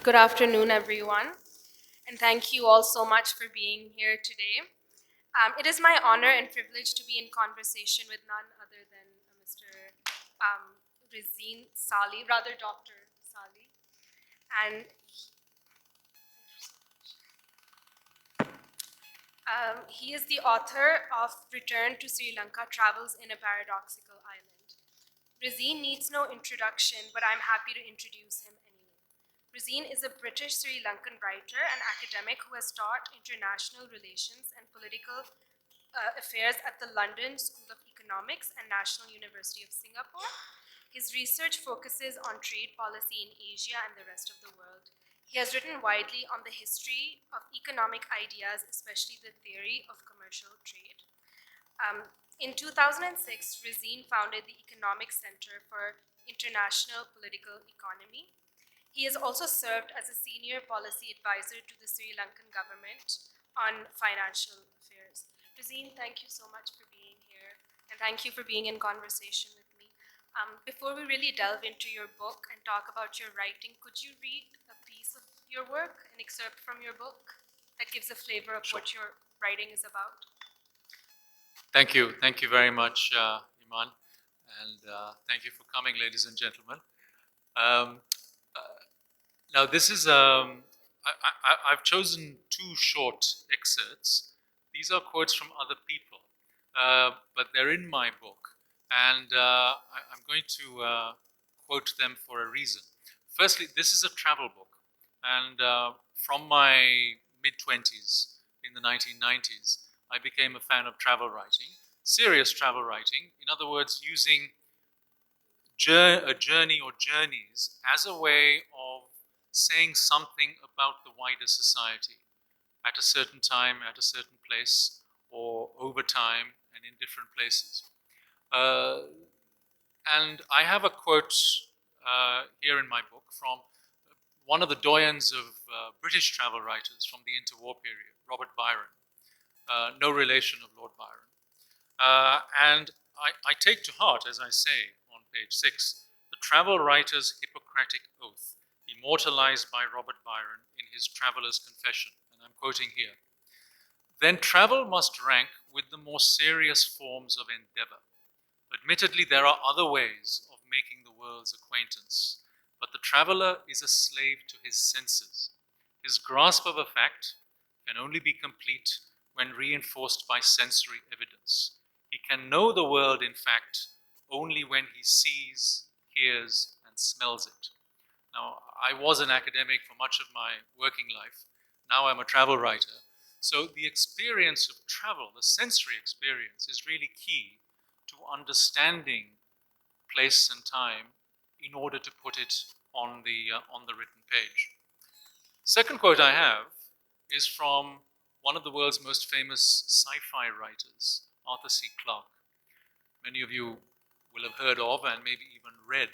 Good afternoon, everyone, and thank you all so much for being here today. It is my honor and privilege to be in conversation with none other than Mr. Razeen Sally, rather Dr. Sally, and he is the author of Return to Sri Lanka, Travels in a Paradoxical Island. Razeen needs no introduction, but I'm happy to introduce him anyway. Razeen is a British Sri Lankan writer and academic who has taught international relations and political affairs at the London School of Economics and National University of Singapore. His research focuses on trade policy in Asia and the rest of the world. He has written widely on the history of economic ideas, especially the theory of commercial trade. In 2006, Razeen founded the Economic Center for International Political Economy. He has also served as a senior policy advisor to the Sri Lankan government on financial affairs. Razeen, thank you so much for being here, and thank you for being in conversation with me. Before we really delve into your book and talk about your writing, could you read a piece of your work, an excerpt from your book that gives a flavor of what your writing is about? Thank you. Thank you very much, Eman. And thank you for coming, ladies and gentlemen. Um, now, this is, I've chosen two short excerpts. These are quotes from other people, but they're in my book. And I'm going to quote them for a reason. Firstly, this is a travel book. And from my mid-20s in the 1990s, I became a fan of travel writing, serious travel writing. In other words, using a journey or journeys as a way of saying something about the wider society at a certain time, at a certain place, or over time and in different places. And I have a quote here in my book from one of the doyens of British travel writers from the interwar period, Robert Byron, no relation of Lord Byron. And I take to heart, as I say on page 6, the travel writer's Hippocratic oath, immortalized by Robert Byron in his Traveller's Confession, and I'm quoting here. Then travel must rank with the more serious forms of endeavor. Admittedly, there are other ways of making the world's acquaintance, but the traveler is a slave to his senses. His grasp of a fact can only be complete when reinforced by sensory evidence. He can know the world, in fact, only when he sees, hears, and smells it. Now, I was an academic for much of my working life. Now I'm a travel writer. So the experience of travel, the sensory experience, is really key to understanding place and time in order to put it on the written page. Second quote I have is from one of the world's most famous sci-fi writers, Arthur C. Clarke. Many of you will have heard of and maybe even read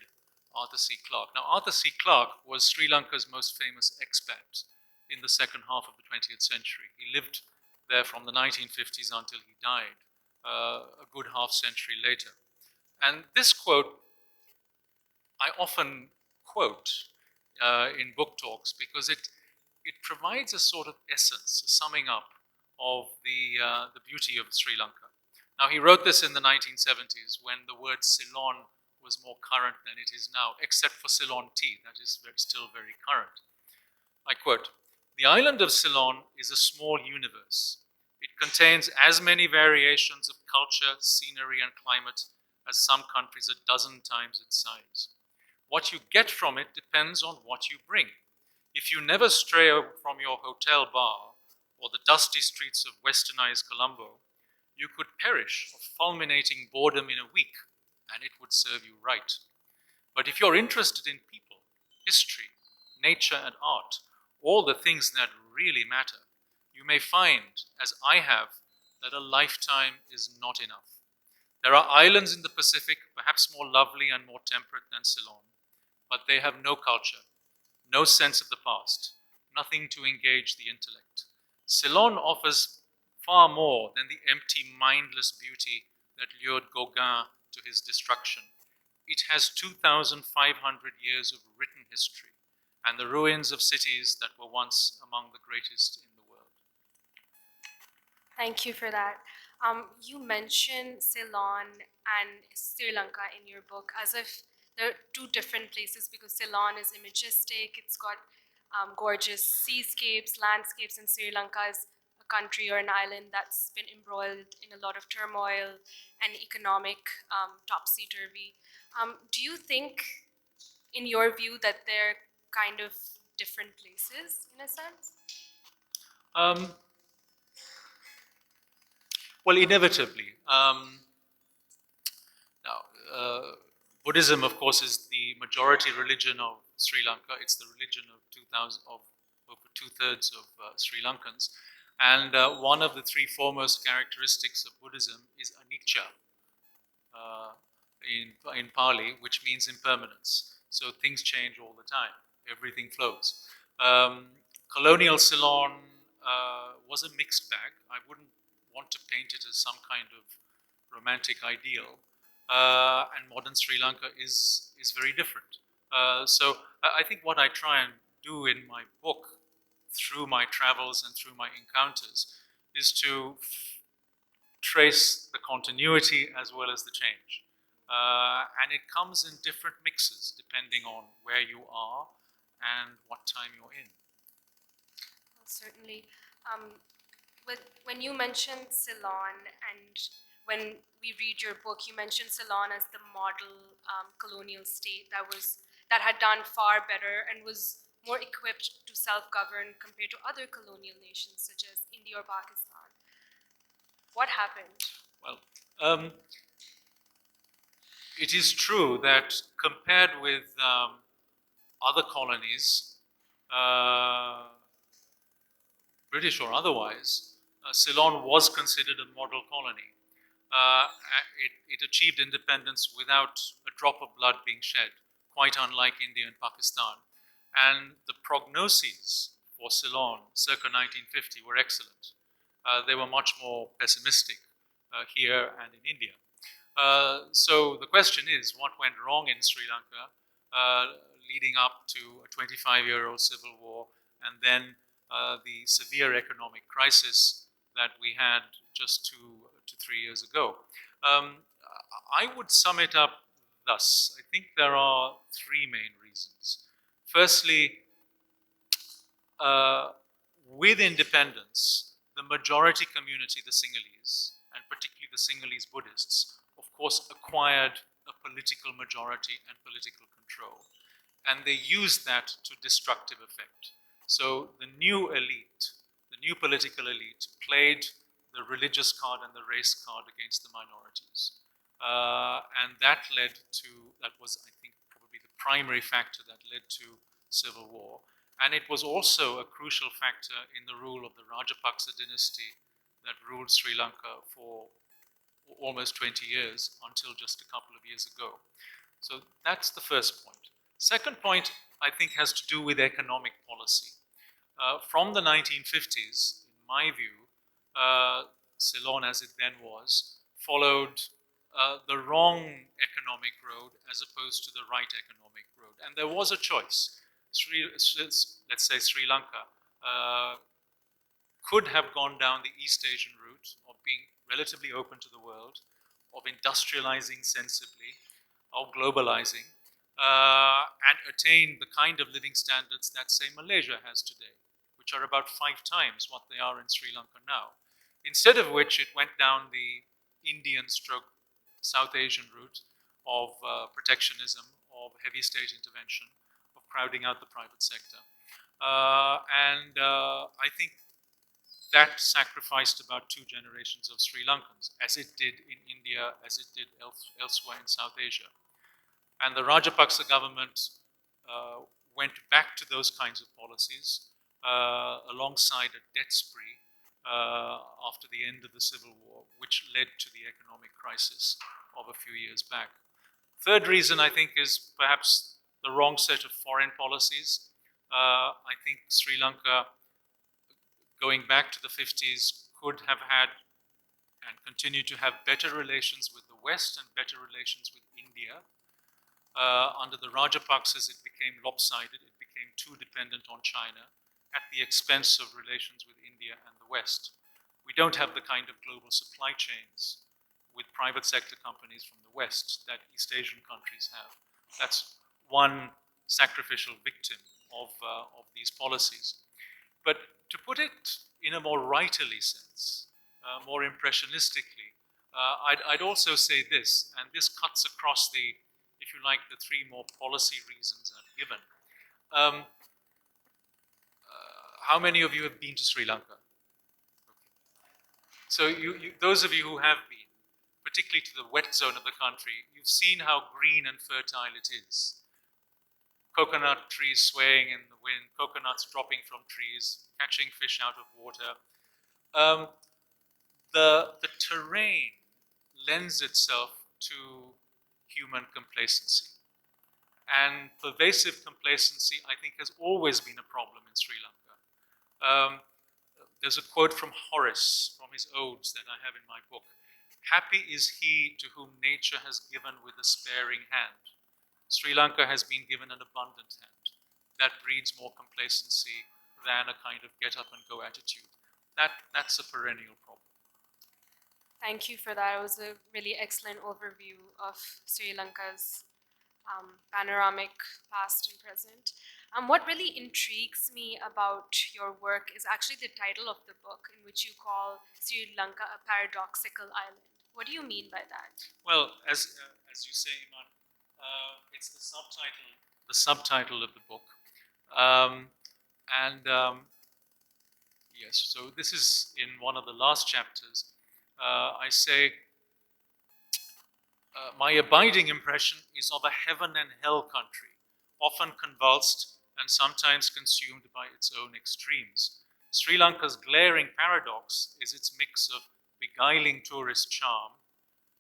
Arthur C. Clarke. Now, Arthur C. Clarke was Sri Lanka's most famous expat in the second half of the 20th century. He lived there from the 1950s until he died, a good half century later. And this quote I often quote in book talks because it provides a sort of essence, a summing up of the beauty of Sri Lanka. Now, he wrote this in the 1970s when the word Ceylon was more current than it is now, except for Ceylon tea, that is still very current. I quote, "The island of Ceylon is a small universe. It contains as many variations of culture, scenery, and climate as some countries a dozen times its size. What you get from it depends on what you bring. If you never stray from your hotel bar or the dusty streets of westernized Colombo, you could perish of fulminating boredom in a week, and it would serve you right. But if you're interested in people, history, nature, and art, all the things that really matter, you may find, as I have, that a lifetime is not enough. There are islands in the Pacific, perhaps more lovely and more temperate than Ceylon, but they have no culture, no sense of the past, nothing to engage the intellect. Ceylon offers far more than the empty, mindless beauty that lured Gauguin to his destruction. It has 2,500 years of written history and the ruins of cities that were once among the greatest in the world. Thank you for that. You mentioned Ceylon and Sri Lanka in your book as if they're two different places because Ceylon is imagistic, it's got gorgeous seascapes, landscapes, and Sri Lanka is a country or an island that's been embroiled in a lot of turmoil and economic topsy-turvy. Do you think, in your view, that they're kind of different places in a sense? Um, well, inevitably. Now, Buddhism, of course, is the majority religion of Sri Lanka. It's the religion of 2,000 of over 2/3 of Sri Lankans, and one of the three foremost characteristics of Buddhism is anicca in Pali, which means impermanence. So things change all the time. Everything flows. Colonial Ceylon was a mixed bag. I wouldn't want to paint it as some kind of romantic ideal. And modern Sri Lanka is very different. So I think what I try and do in my book, through my travels and through my encounters, is to trace the continuity as well as the change. And it comes in different mixes depending on where you are and what time you're in. Well, certainly. When you mentioned Ceylon and when we read your book, you mentioned Ceylon as the model colonial state that had done far better and was more equipped to self-govern compared to other colonial nations such as India or Pakistan. What happened? Well, it is true that compared with other colonies, British or otherwise, Ceylon was considered a model colony. Uh, it achieved independence without a drop of blood being shed, quite unlike India and Pakistan. And the prognoses for Ceylon circa 1950 were excellent. They were much more pessimistic here and in India. So the question is, what went wrong in Sri Lanka, leading up to a 25-year-old civil war, and then the severe economic crisis that we had just 2 to 3 years ago? I would sum it up thus. I think there are three main reasons. Firstly, with independence, the majority community, the Sinhalese, and particularly the Sinhalese Buddhists, of course, acquired a political majority and political control. And they used that to destructive effect. So the new elite, the new political elite, played the religious card and the race card against the minorities. And that was, I think, probably the primary factor that led to civil war. And it was also a crucial factor in the rule of the Rajapaksa dynasty that ruled Sri Lanka for almost 20 years until just a couple of years ago. So that's the first point. Second point, I think, has to do with economic policy. From the 1950s, in my view, Ceylon, as it then was, followed the wrong economic road as opposed to the right economic road. And there was a choice. Let's say Sri Lanka could have gone down the East Asian route of being relatively open to the world, of industrializing sensibly, of globalizing, and attain the kind of living standards that, say, Malaysia has today, which are about 5 times what they are in Sri Lanka now. Instead of which, it went down the Indian stroke South Asian route of protectionism, of heavy state intervention, of crowding out the private sector. I think that sacrificed about 2 generations of Sri Lankans, as it did in India, as it did elsewhere in South Asia. And the Rajapaksa government went back to those kinds of policies alongside a debt spree after the end of the Civil War, which led to the economic crisis of a few years back. Third reason, I think, is perhaps the wrong set of foreign policies. I think Sri Lanka, going back to the 50s, could have had and continue to have better relations with the West and better relations with India. Under the Rajapaksas, it became lopsided. It became too dependent on China at the expense of relations with India and the West. We don't have the kind of global supply chains with private sector companies from the West that East Asian countries have. That's one sacrificial victim of these policies. But to put it in a more writerly sense, more impressionistically, I'd also say this, and this cuts across the, if you like, the three more policy reasons I've given. How many of you have been to Sri Lanka? So those of you who have been, particularly to the wet zone of the country, you've seen how green and fertile it is. Coconut trees swaying in the wind, coconuts dropping from trees, catching fish out of water. The terrain lends itself to human complacency. And pervasive complacency, I think, has always been a problem in Sri Lanka. There's a quote from Horace, from his odes that I have in my book. Happy is he to whom nature has given with a sparing hand. Sri Lanka has been given an abundant hand. That breeds more complacency than a kind of get up and go attitude. That's a perennial problem. Thank you for that. It was a really excellent overview of Sri Lanka's panoramic past and present. What really intrigues me about your work is actually the title of the book, in which you call Sri Lanka a paradoxical island. What do you mean by that? Well, as you say, Iman, it's the subtitle of the book. Yes, so this is in one of the last chapters. I say, my abiding impression is of a heaven and hell country, often convulsed and sometimes consumed by its own extremes. Sri Lanka's glaring paradox is its mix of beguiling tourist charm.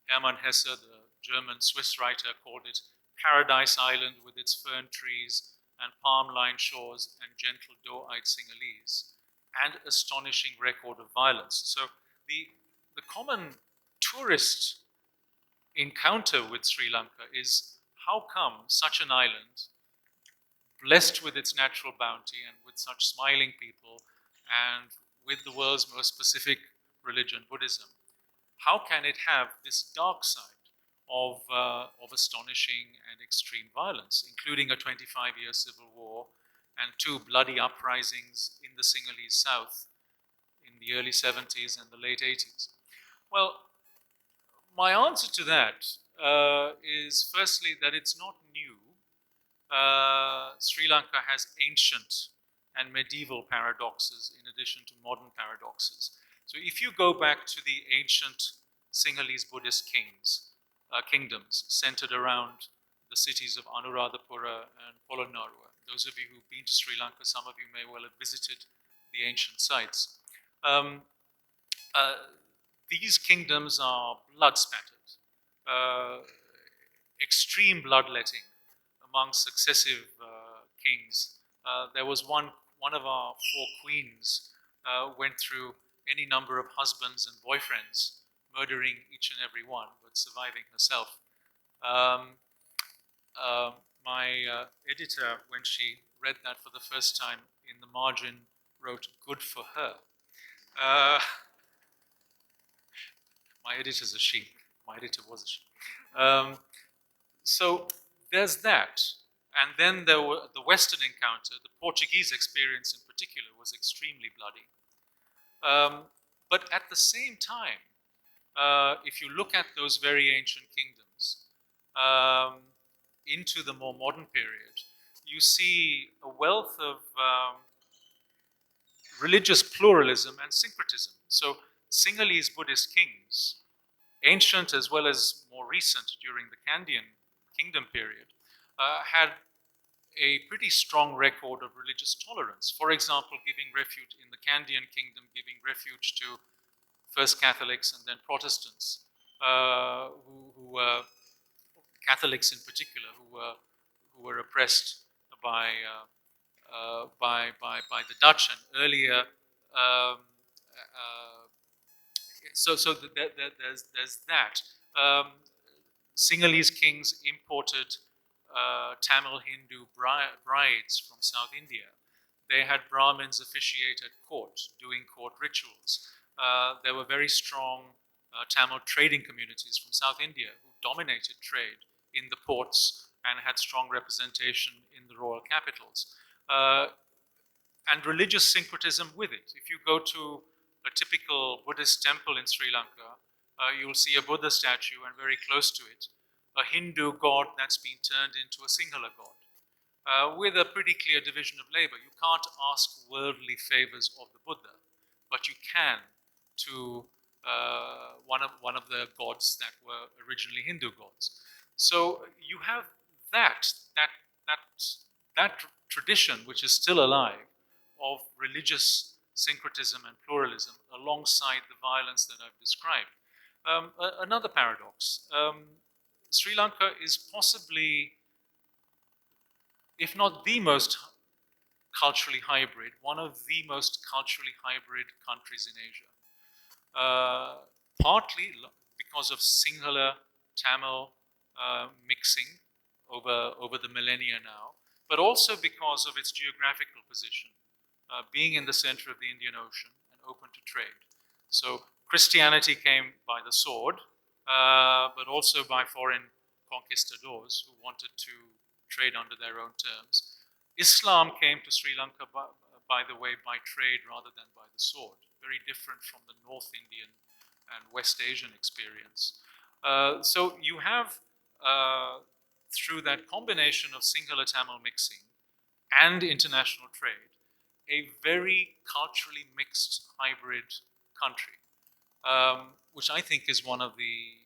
Hermann Hesse, the German-Swiss writer, called it Paradise Island with its fern trees and palm-lined shores and gentle doe-eyed Sinhalese, and astonishing record of violence. So the common tourist encounter with Sri Lanka is, how come such an island, blessed with its natural bounty and with such smiling people and with the world's most specific religion, Buddhism, how can it have this dark side of astonishing and extreme violence, including a 25-year civil war and 2 bloody uprisings in the Sinhalese South in the early 70s and the late 80s? Well, my answer to that is firstly that it's not new. Sri Lanka has ancient and medieval paradoxes in addition to modern paradoxes. So if you go back to the ancient Sinhalese Buddhist kingdoms centered around the cities of Anuradhapura and Polonnaruwa, those of you who've been to Sri Lanka, some of you may well have visited the ancient sites. These kingdoms are blood-spattered, extreme bloodletting among successive kings. There was one of our 4 queens went through any number of husbands and boyfriends, murdering each and every one, but surviving herself. My editor, when she read that for the first time, in the margin wrote, "Good for her." My editor's a she. My editor was a she. So there's that. And then there were the Western encounter. The Portuguese experience in particular was extremely bloody. But at the same time, if you look at those very ancient kingdoms into the more modern period, you see a wealth of religious pluralism and syncretism. So Sinhalese Buddhist kings, ancient as well as more recent during the Kandyan kingdom period, had a pretty strong record of religious tolerance. For example, giving refuge in the Kandyan kingdom, giving refuge to first Catholics and then Protestants, Catholics in particular, who were oppressed by the Dutch and earlier. There's that. Sinhalese kings imported Tamil Hindu brides from South India. They had Brahmins officiate at court, doing court rituals. There were very strong Tamil trading communities from South India who dominated trade in the ports and had strong representation in the royal capitals. And religious syncretism with it. If you go to a typical Buddhist temple in Sri Lanka, you'll see a Buddha statue, and very close to it, a Hindu god that's been turned into a Sinhala god, with a pretty clear division of labor. You can't ask worldly favors of the Buddha, but you can to one of the gods that were originally Hindu gods. So you have that that that that tradition, which is still alive, of religious syncretism and pluralism, alongside the violence that I've described. Another paradox: Sri Lanka is possibly, if not the most culturally hybrid, one of the most culturally hybrid countries in Asia. Partly because of Sinhala Tamil mixing over the millennia now, but also because of its geographical position, being in the center of the Indian Ocean and open to trade. So Christianity came by the sword, but also by foreign conquistadors who wanted to trade under their own terms. Islam came to Sri Lanka, by the way, by trade rather than by the sword, very different from the North Indian and West Asian experience. So you have, through that combination of Sinhala Tamil mixing and international trade, a very culturally mixed hybrid country, which I think is one of the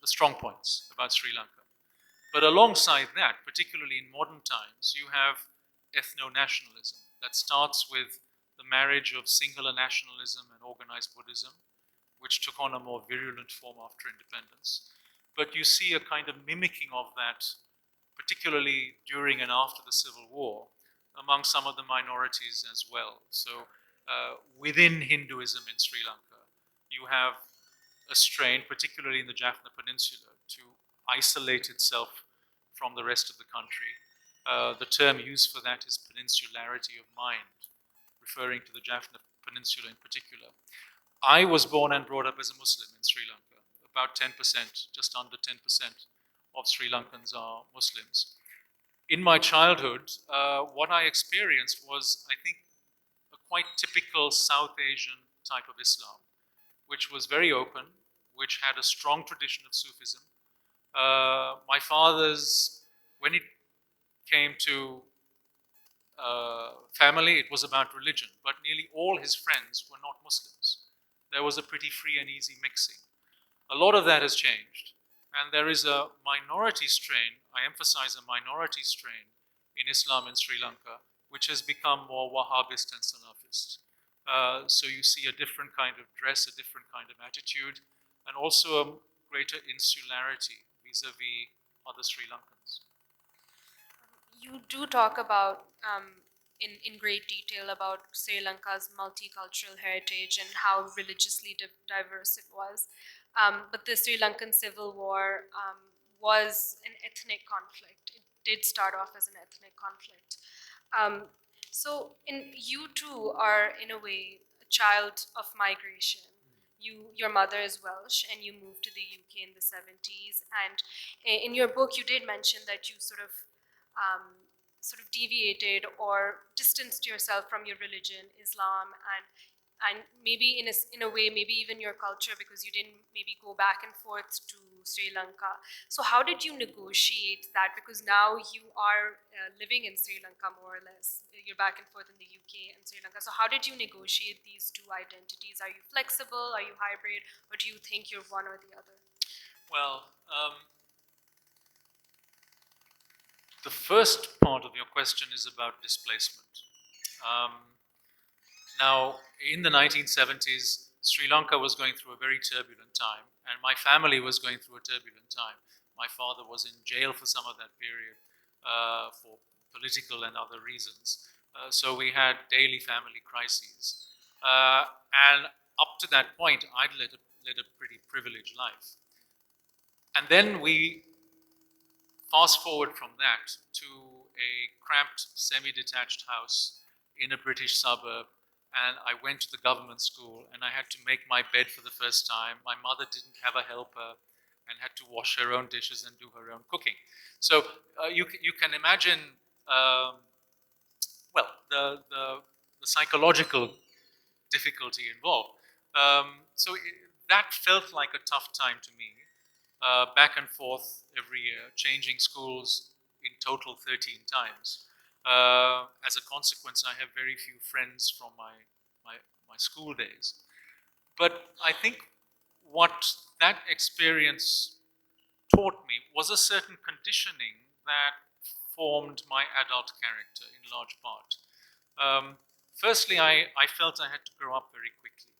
strong points about Sri Lanka. But alongside that, particularly in modern times, you have ethno-nationalism that starts with the marriage of Sinhala nationalism and organized Buddhism, which took on a more virulent form after independence. But you see a kind of mimicking of that, particularly during and after the Civil War, among some of the minorities as well. So within Hinduism in Sri Lanka, you have a strain, particularly in the Jaffna Peninsula, to isolate itself from the rest of the country. The term used for that is peninsularity of mind, referring to the Jaffna Peninsula in particular. I was born and brought up as a Muslim in Sri Lanka. About 10%, just under 10% of Sri Lankans are Muslims. In my childhood, what I experienced was, I think, a quite typical South Asian type of Islam, which was very open, which had a strong tradition of Sufism. My father's, when it came to family, it was about religion, but nearly all his friends were not Muslims. There was a pretty free and easy mixing. A lot of that has changed, and there is a minority strain, I emphasize a minority strain, in Islam in Sri Lanka, which has become more Wahhabist and Salafist. So you see a different kind of dress, a different kind of attitude, and also a greater insularity vis-a-vis other Sri Lankans. You do talk about in great detail about Sri Lanka's multicultural heritage and how religiously diverse it was. But the Sri Lankan Civil War was an ethnic conflict. It did start off as an ethnic conflict. So you too are, in a way, a child of migration. Your mother is Welsh, and you moved to the UK in the 70s. And in your book, you did mention that you sort of deviated or distanced yourself from your religion, Islam, and maybe in a way, maybe even your culture, because you didn't maybe go back and forth to Sri Lanka. So how did you negotiate that? Because now you are living in Sri Lanka, more or less. You're back and forth in the UK and Sri Lanka. So how did you negotiate these two identities? Are you flexible? Are you hybrid? Or do you think you're one or the other? Well, the first part of your question is about displacement. Now, in the 1970s, Sri Lanka was going through a very turbulent time, and my family was going through a turbulent time. My father was in jail for some of that period for political and other reasons. So we had daily family crises. And up to that point, I'd led a pretty privileged life. And then we fast forward from that to a cramped, semi-detached house in a British suburb, and I went to the government school, and I had to make my bed for the first time. My mother didn't have a helper and had to wash her own dishes and do her own cooking. So you can imagine, well, the psychological difficulty involved. So that felt like a tough time to me. Back and forth every year, changing schools in total 13 times. As a consequence, I have very few friends from my school days. But I think what that experience taught me was a certain conditioning that formed my adult character in large part. Firstly, I felt I had to grow up very quickly.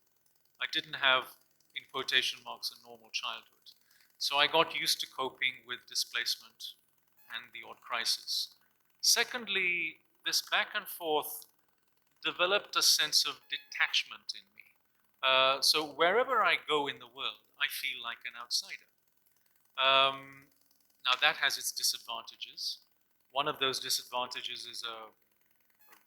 I didn't have, in quotation marks, a normal childhood. So I got used to coping with displacement and the odd crisis. Secondly, this back and forth developed a sense of detachment in me. So wherever I go in the world, I feel like an outsider. Now that has its disadvantages. One of those disadvantages is a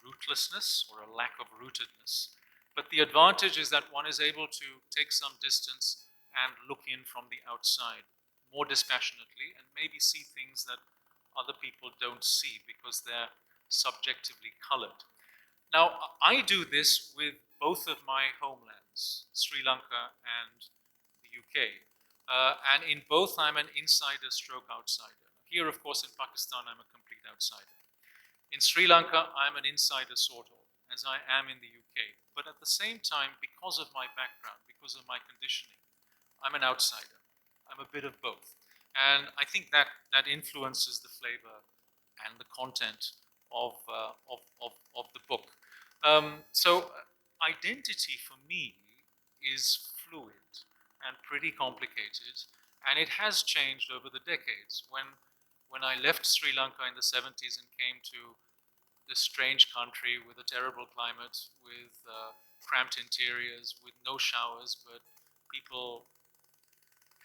rootlessness or a lack of rootedness. But the advantage is that one is able to take some distance and look in from the outside more dispassionately and maybe see things that other people don't see because they're subjectively colored. Now, I do this with both of my homelands, Sri Lanka and the UK. And in both, I'm an insider stroke outsider. Here, of course, in Pakistan, I'm a complete outsider. In Sri Lanka, I'm an insider sort of, as I am in the UK. But at the same time, because of my background, because of my conditioning, I'm an outsider. I'm a bit of both. And I think that influences the flavor and the content of the book. So identity for me is fluid and pretty complicated, and it has changed over the decades. When I left Sri Lanka in the 70s and came to this strange country with a terrible climate, with cramped interiors, with no showers, but people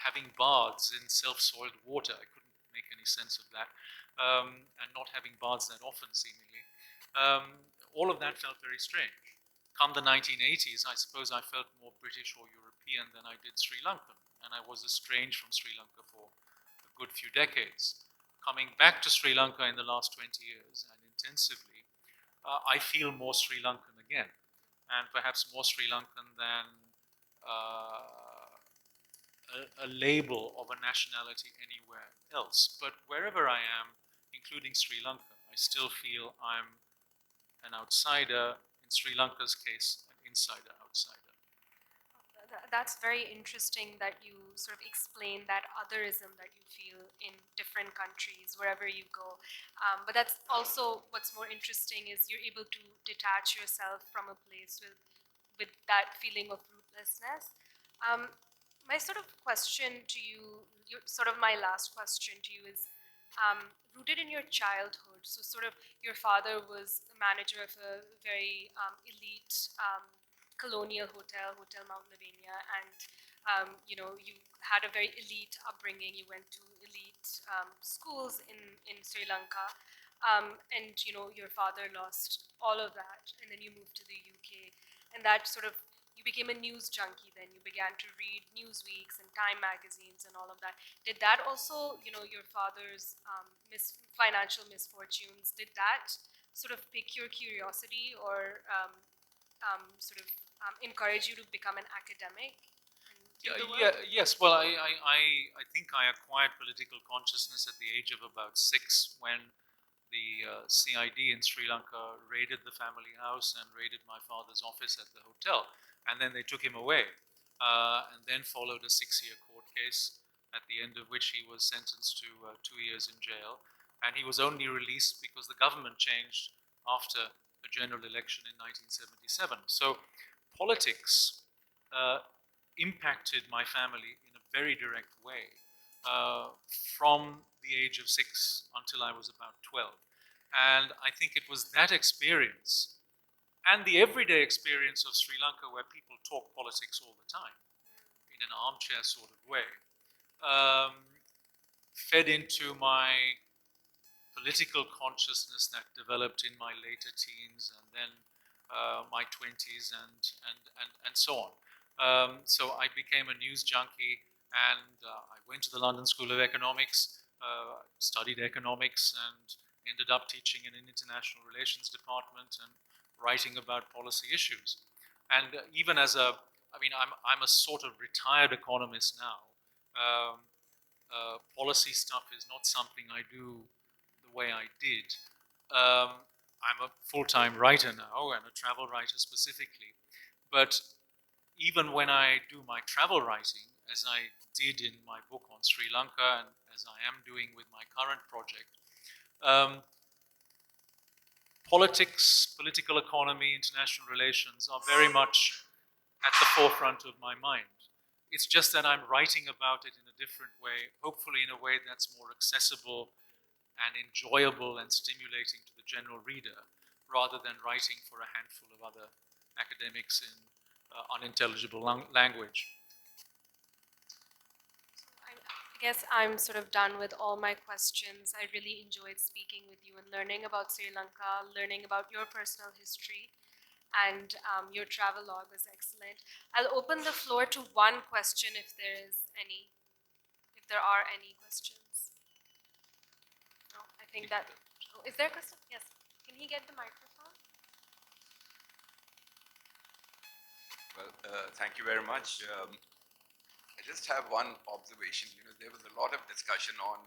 having baths in self-soiled water. I couldn't make any sense of that, and not having baths that often, seemingly. All of that felt very strange. Come the 1980s, I suppose I felt more British or European than I did Sri Lankan, and I was estranged from Sri Lanka for a good few decades. Coming back to Sri Lanka in the last 20 years and intensively, I feel more Sri Lankan again, and perhaps more Sri Lankan than a label of a nationality anywhere else. But wherever I am, including Sri Lanka, I still feel I'm an outsider. In Sri Lanka's case, an insider outsider. That's very interesting that you sort of explain that otherism that you feel in different countries wherever you go. But that's also what's more interesting is you're able to detach yourself from a place with that feeling of rootlessness. My sort of question to you, sort of my last question to you is rooted in your childhood. So, sort of, your father was the manager of a very elite colonial hotel, Hotel Mount Lavinia, and you had a very elite upbringing. You went to elite schools in Sri Lanka, and your father lost all of that, and then you moved to the UK, and that sort of you became a news junkie. Then you began to read Newsweeks and Time magazines and all of that. Did that also, your father's financial misfortunes, did that sort of pique your curiosity or sort of encourage you to become an academic? Yes. Well, I think I acquired political consciousness at the age of about 6 when the CID in Sri Lanka raided the family house and raided my father's office at the hotel. And then they took him away. And then followed a 6-year court case, at the end of which he was sentenced to 2 years in jail. And he was only released because the government changed after the general election in 1977. So politics impacted my family in a very direct way from the age of 6 until I was about 12. And I think it was that experience and the everyday experience of Sri Lanka, where people talk politics all the time in an armchair sort of way, fed into my political consciousness that developed in my later teens and then my 20s and so on. So I became a news junkie, and I went to the London School of Economics, studied economics, and ended up teaching in an international relations department and writing about policy issues. And even as I'm a sort of retired economist now. Policy stuff is not something I do the way I did. I'm a full-time writer now, and a travel writer specifically. But even when I do my travel writing, as I did in my book on Sri Lanka, and as I am doing with my current project, um, politics, political economy, international relations are very much at the forefront of my mind. It's just that I'm writing about it in a different way, hopefully in a way that's more accessible and enjoyable and stimulating to the general reader, rather than writing for a handful of other academics in unintelligible language. I guess I'm sort of done with all my questions. I really enjoyed speaking with you and learning about Sri Lanka, learning about your personal history, and your travel log was excellent. I'll open the floor to one question if there is any, if there are any questions. No, I think that, oh, is there a question? Yes. Can he get the microphone? Well, thank you very much. I just have one observation. You know, there was a lot of discussion on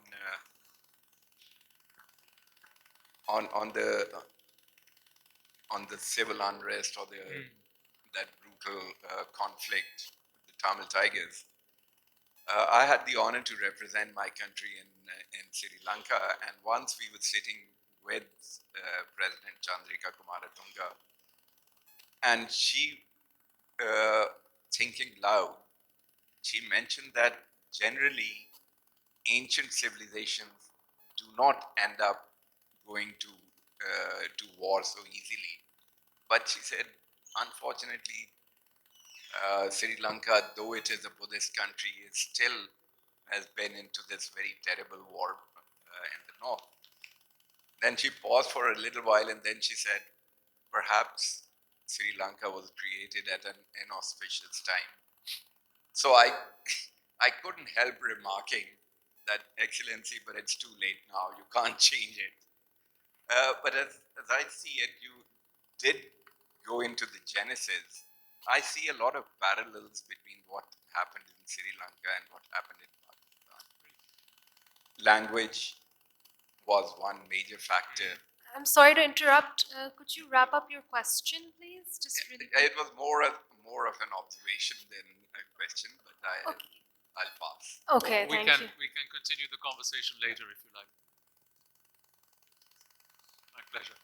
the civil unrest or that brutal conflict with the Tamil Tigers. I had the honor to represent my country in Sri Lanka, and once we were sitting with President Chandrika Kumaratunga, and she, thinking loud, she mentioned that generally ancient civilizations do not end up going to war so easily. But she said, unfortunately, Sri Lanka, though it is a Buddhist country, is still has been into this very terrible war in the north. Then she paused for a little while, and then she said, perhaps Sri Lanka was created at an inauspicious time. So I couldn't help remarking that, Excellency, but it's too late now. You can't change it. But as I see it, you did go into the genesis. I see a lot of parallels between what happened in Sri Lanka and what happened in Pakistan. Language was one major factor. I'm sorry to interrupt. Could you wrap up your question, please? Just really. It was more of an observation than a question, but I'll pass. Okay, we thank can you. we can continue the conversation later if you like. My pleasure.